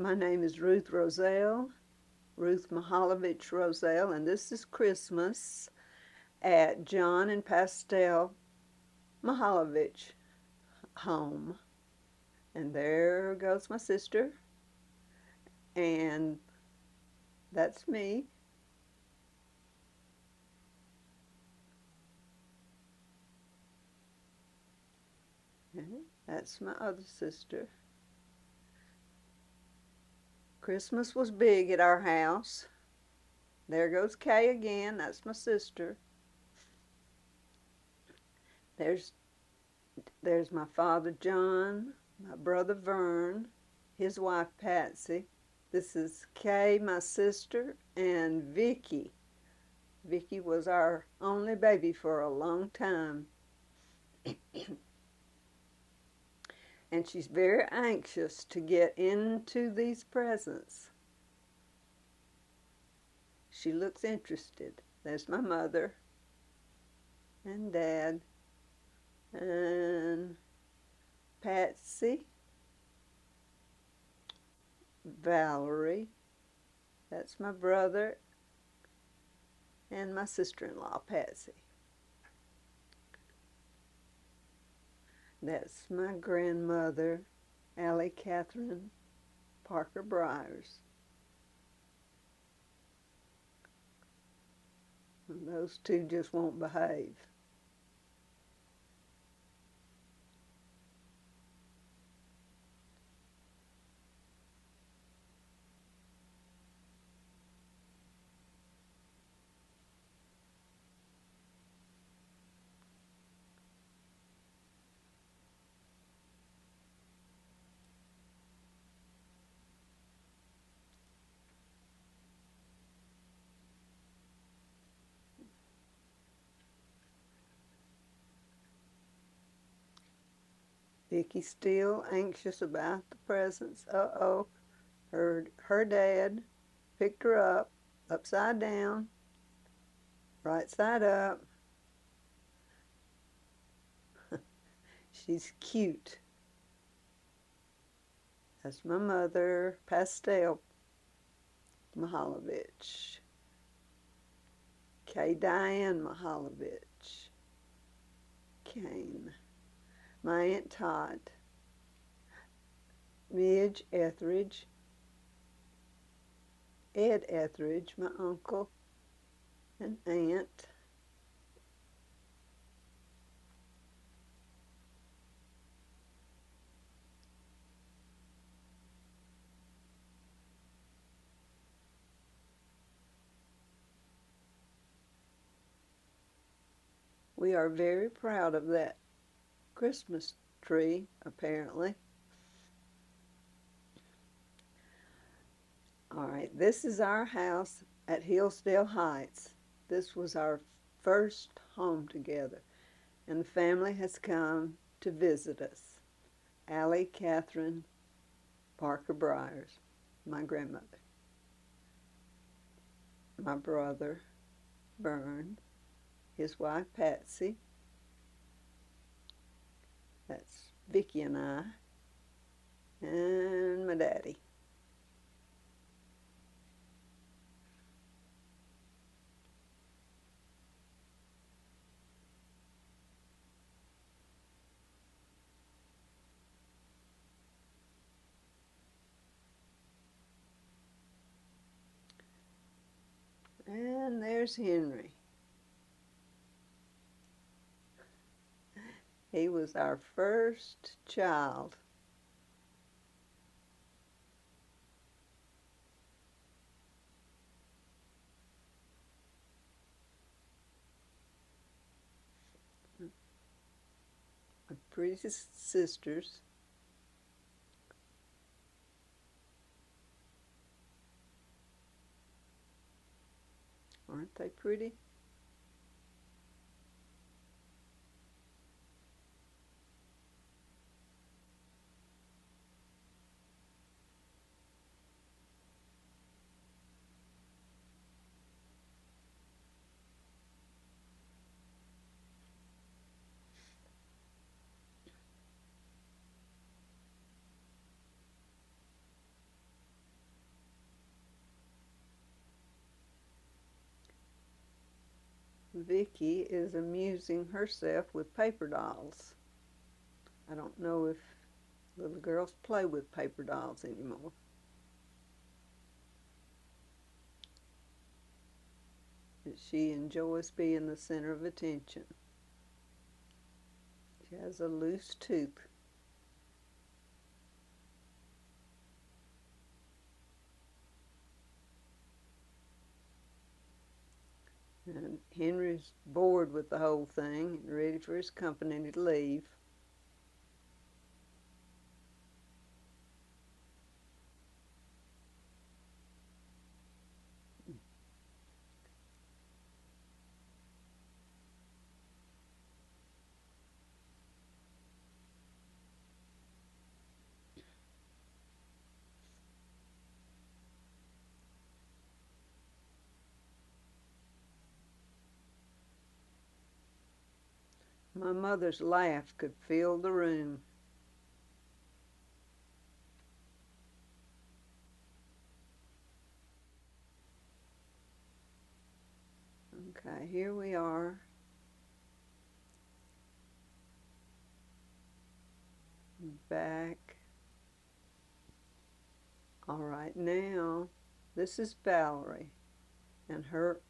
My name is Ruth Roselle, Ruth Maholovich Roselle, and this is Christmas at John and Pastelle Maholovich home. And there goes my sister, and that's me. And that's my other sister. Christmas was big at our house. There goes Kay again. That's my sister. There's my father John, my brother Vern, his wife Patsy. This is Kay, my sister, and Vicky. Vicky was our only baby for a long time. And she's very anxious to get into these presents. She looks interested. There's my mother and Dad and Patsy, Valerie, that's my brother, and my sister-in-law, Patsy. That's my grandmother, Allie Catherine Parker Bryars. And those two just won't behave. Vicky's still anxious about the presents. Uh-oh. Her dad picked her up, upside down, right side up. She's cute. That's my mother, Pastelle Maholovich. Kay Diane Maholovich came. My Aunt Todd, Midge Etheridge, Ed Etheridge, my uncle and aunt. We are very proud of that Christmas tree, apparently. All right, this is our house at Hillsdale Heights. This was our first home together, and the family has come to visit us. Allie Catherine Parker Bryars, my grandmother. My brother, Vern, his wife, Patsy. That's Vicky and I, and my daddy. And there's Henry. He was our first child. My pretty sisters. Aren't they pretty? Vicky is amusing herself with paper dolls. I don't know if little girls play with paper dolls anymore. But she enjoys being the center of attention. She has a loose tooth. And Henry's bored with the whole thing and ready for his company to leave. My mother's laugh could fill the room. Okay, here we are. Back. All right, now this is Valerie and her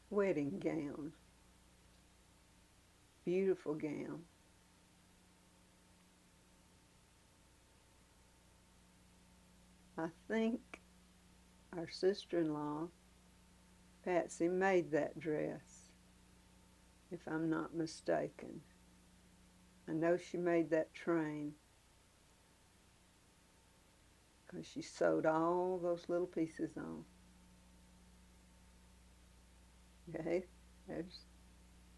wedding gown. Beautiful gown. I think our sister-in-law, Patsy, made that dress, if I'm not mistaken. I know she made that train because she sewed all those little pieces on. Okay, there's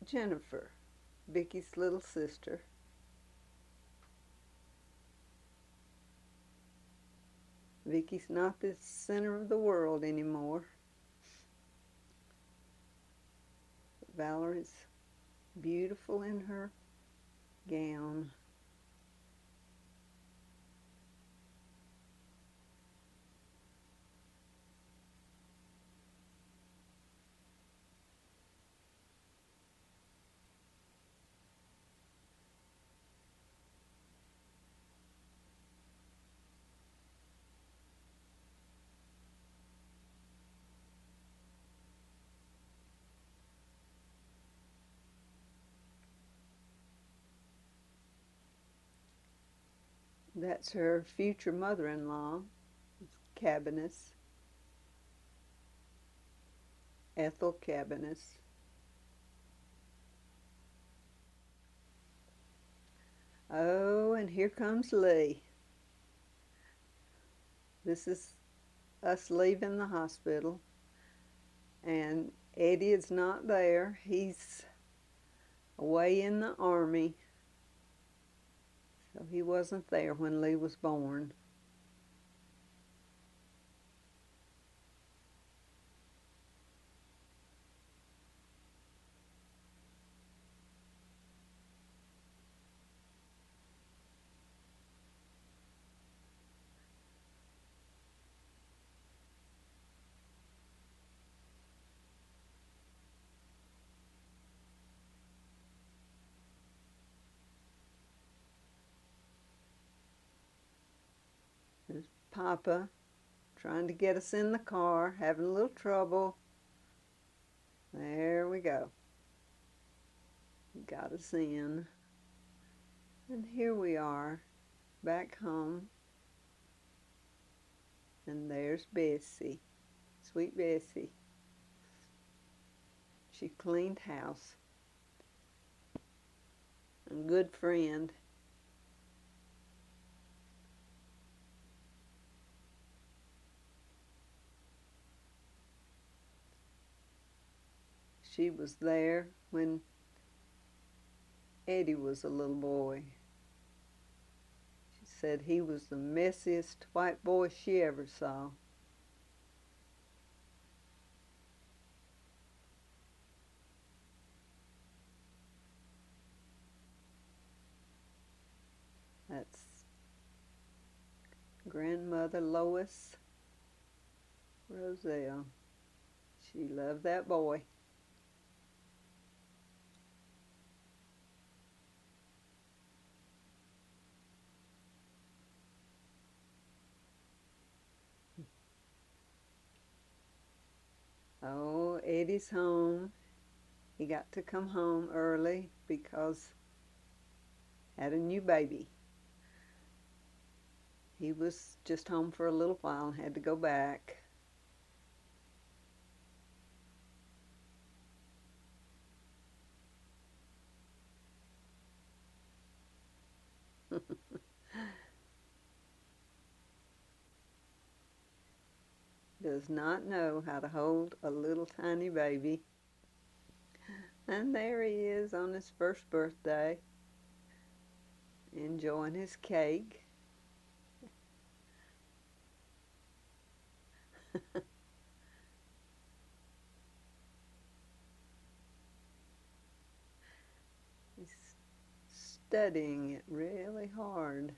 Jennifer, Vicky's little sister. Vicky's not the center of the world anymore. Valerie's beautiful in her gown. That's her future mother-in-law, Cabinets, Ethel Cabinets. Oh, and here comes Lee. This is us leaving the hospital, and Eddie is not there. He's away in the Army. So he wasn't there when Lee was born. There's Papa trying to get us in the car, having a little trouble. There we go. He got us in. And here we are, back home. And there's Bessie, sweet Bessie. She cleaned house. A good friend. She was there when Eddie was a little boy. She said he was the messiest white boy she ever saw. That's grandmother Lois Roselle. She loved that boy. Eddie's home. He got to come home early because had a new baby. He was just home for a little while and had to go back. Does not know how to hold a little tiny baby. And there he is on his first birthday, enjoying his cake. He's studying it really hard.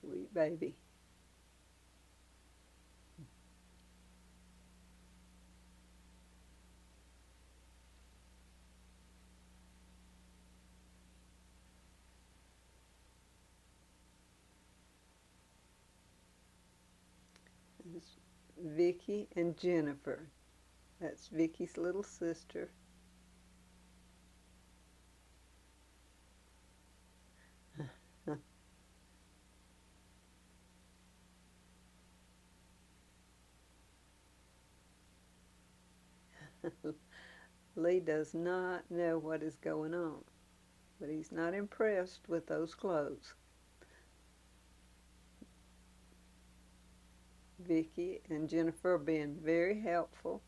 Sweet baby. It's Vicky and Jennifer. That's Vicky's little sister. Lee does not know what is going on, but he's not impressed with those clothes. Vicky and Jennifer are being very helpful.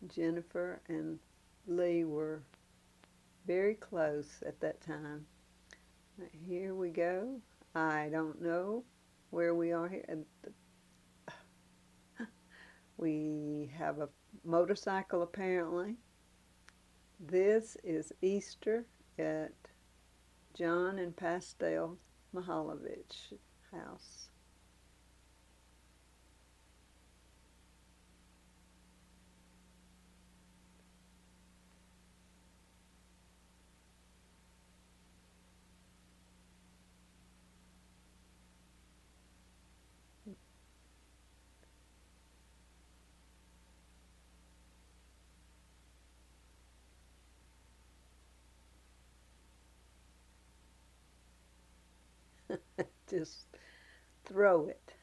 Jennifer and Lee were very close at that time. Here we go. I don't know where we are here. We have a motorcycle apparently. This is Easter at John and Pastelle Maholovich house. Just throw it.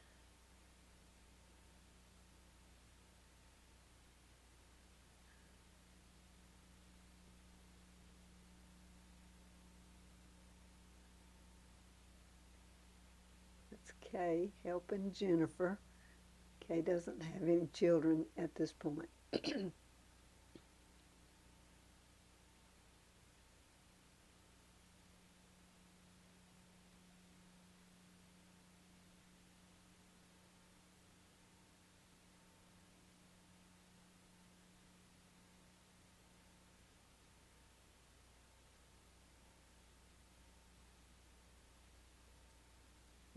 That's Kay helping Jennifer. Kay doesn't have any children at this point.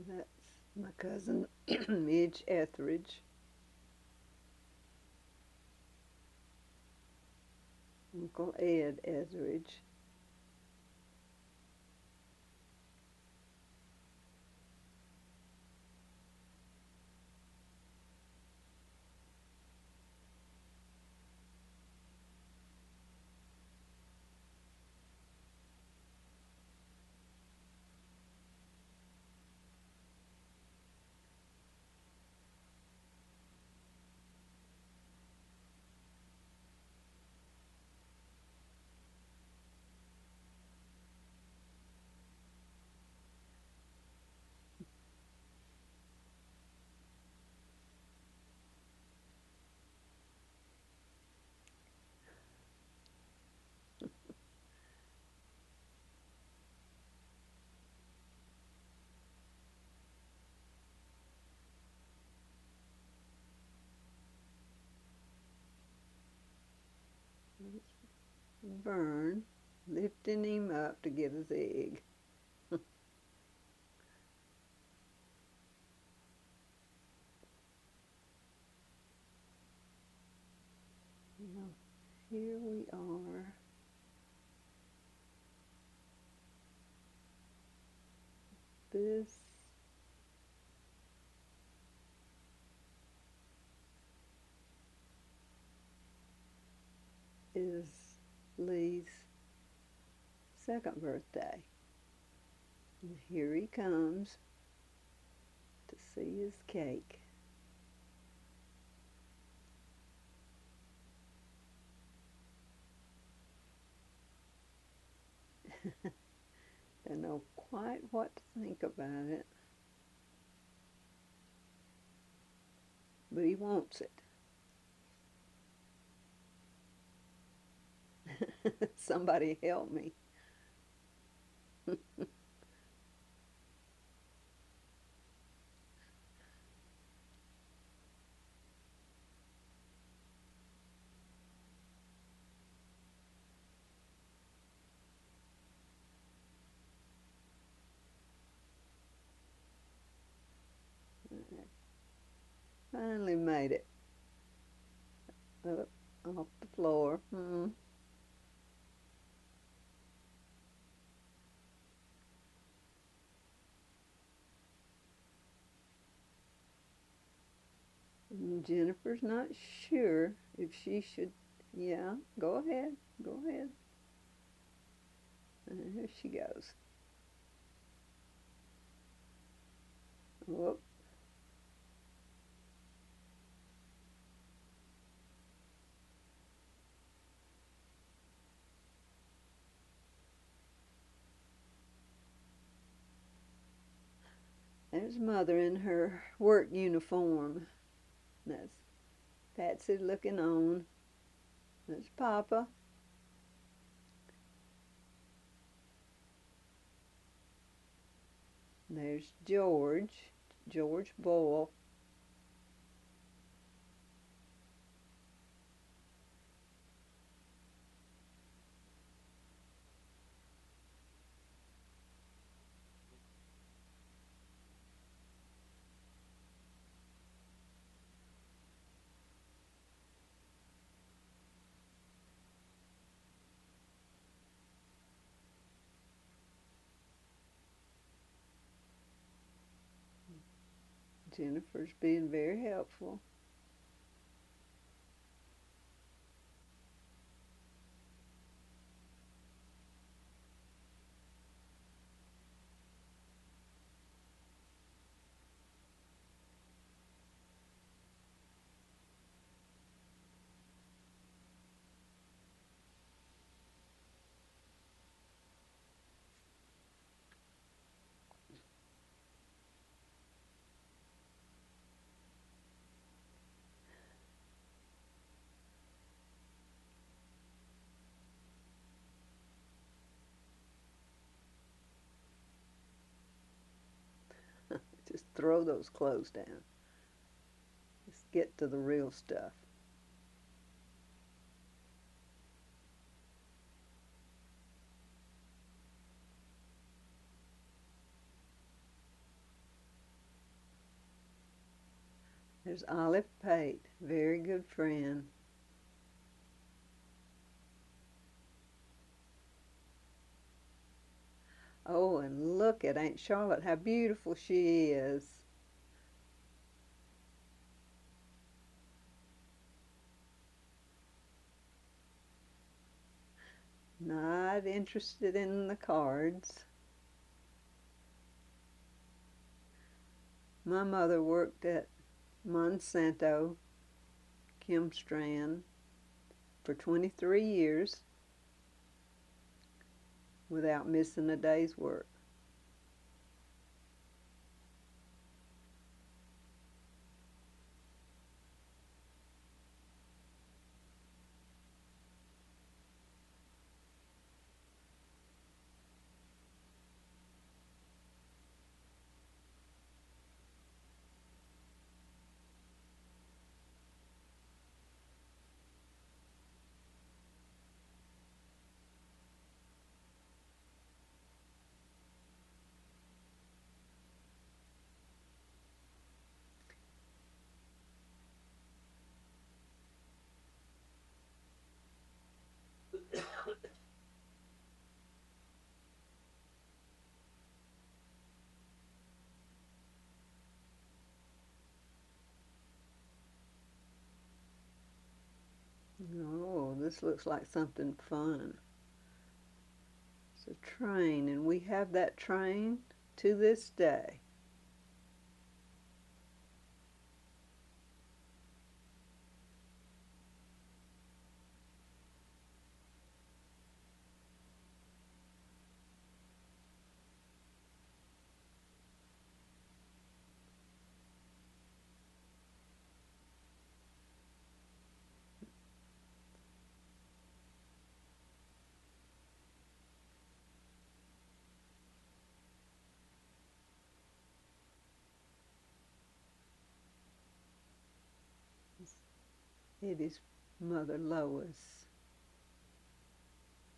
That's my cousin Midge Etheridge. Uncle Ed Etheridge. Vern, lifting him up to get his egg. Well, here we are. This is Lee's second birthday. And here he comes to see his cake. Don't know quite what to think about it, but he wants it. Somebody help me. Finally made it up off the floor. And Jennifer's not sure if she should. Yeah, go ahead. Go ahead. And here she goes. Whoop. There's Mother in her work uniform. That's Patsy looking on. There's Papa. There's George Boyle. Jennifer's being very helpful. Just throw those clothes down. Let's get to the real stuff. There's Olive Pate, very good friend. Oh, and look at Aunt Charlotte, how beautiful she is. Not interested in the cards. My mother worked at Monsanto, Kim Strand, for 23 years without missing a day's work. this looks like something fun. It's a train, and we have that train to this day. Eddie's mother Lois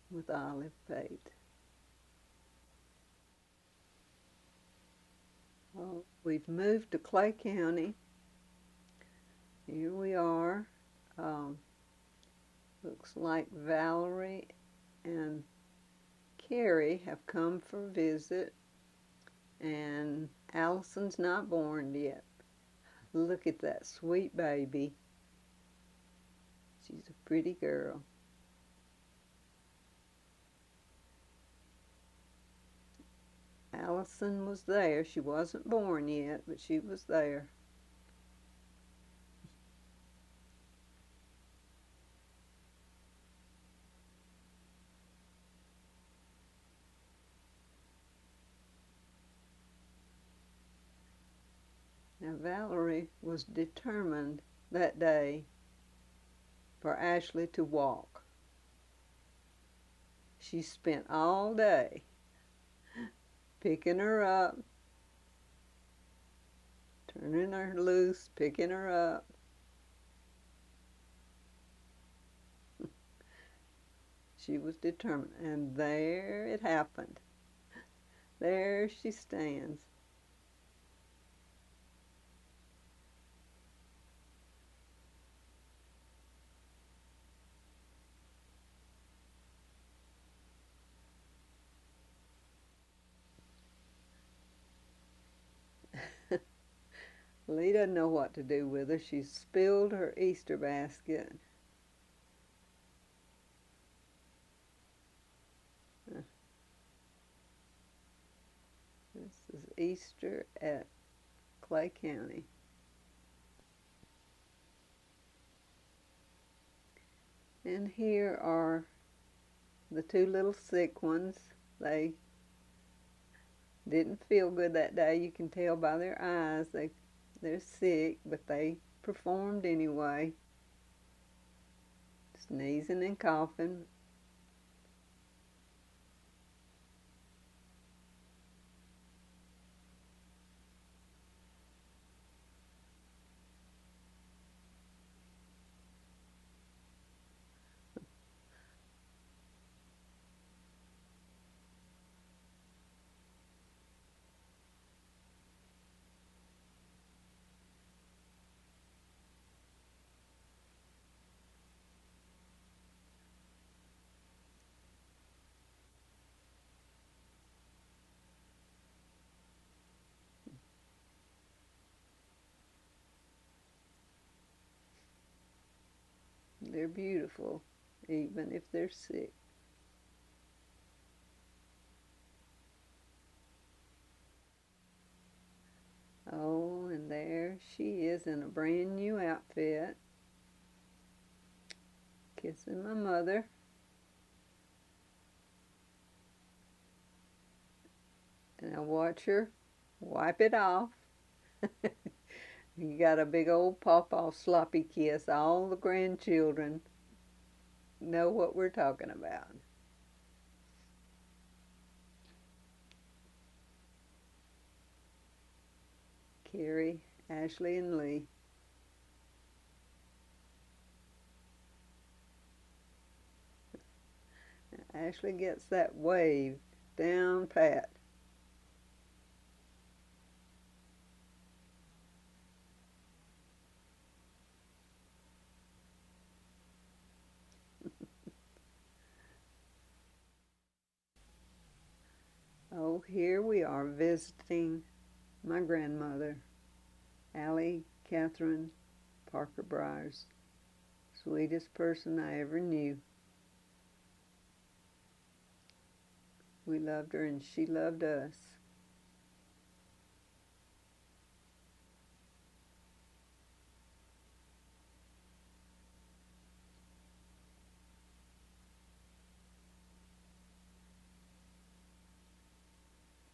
with olive paint. Well, we've moved to Clay County. Here we are. Looks like Valerie and Carrie have come for a visit, and Allison's not born yet. Look at that sweet baby. She's a pretty girl. Allison was there. She wasn't born yet, but she was there. Now, Valerie was determined that day for Ashley to walk. She spent all day picking her up, turning her loose, picking her up. She was determined, and there it happened. There she stands. Lee doesn't know what to do with her. She spilled her Easter basket. This is Easter at Clay County. And here are the two little sick ones. They didn't feel good that day. You can tell by their eyes. They're sick, but they performed anyway. Sneezing and coughing. They're beautiful, even if they're sick. Oh, and there she is in a brand new outfit, kissing my mother. And I watch her wipe it off. You got a big old pawpaw sloppy kiss. All the grandchildren know what we're talking about. Carrie, Ashley, and Lee. Ashley gets that wave down pat. Oh, here we are visiting my grandmother, Allie Catherine Parker Bryars. Sweetest person I ever knew. We loved her and she loved us.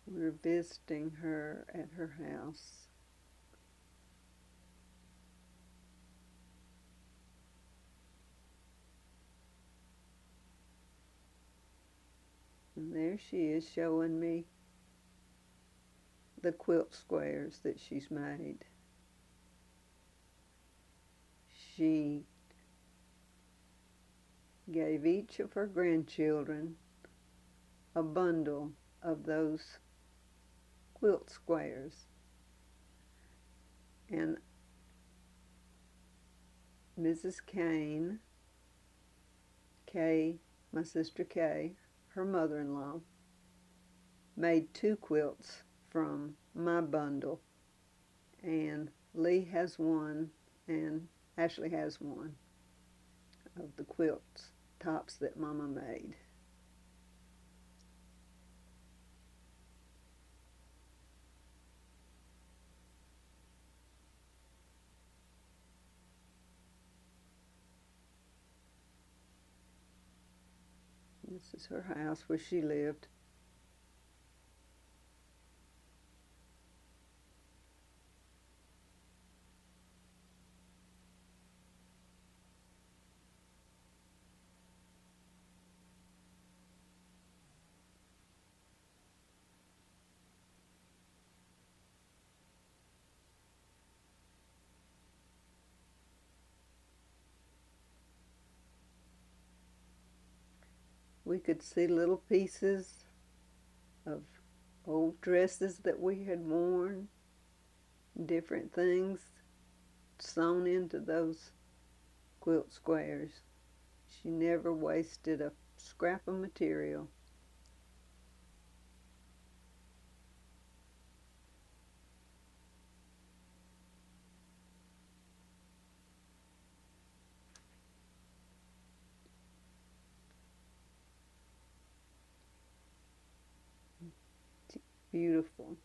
We're visiting her at her house. And there she is showing me the quilt squares that she's made. She gave each of her grandchildren a bundle of those quilt squares. And Mrs. Kane, Kay, my sister Kay, her mother-in-law, made 2 quilts from my bundle. And Lee has one, and Ashley has one of the quilts tops that Mama made. This is her house where she lived. We could see little pieces of old dresses that we had worn, different things sewn into those quilt squares. She never wasted a scrap of material. Beautiful.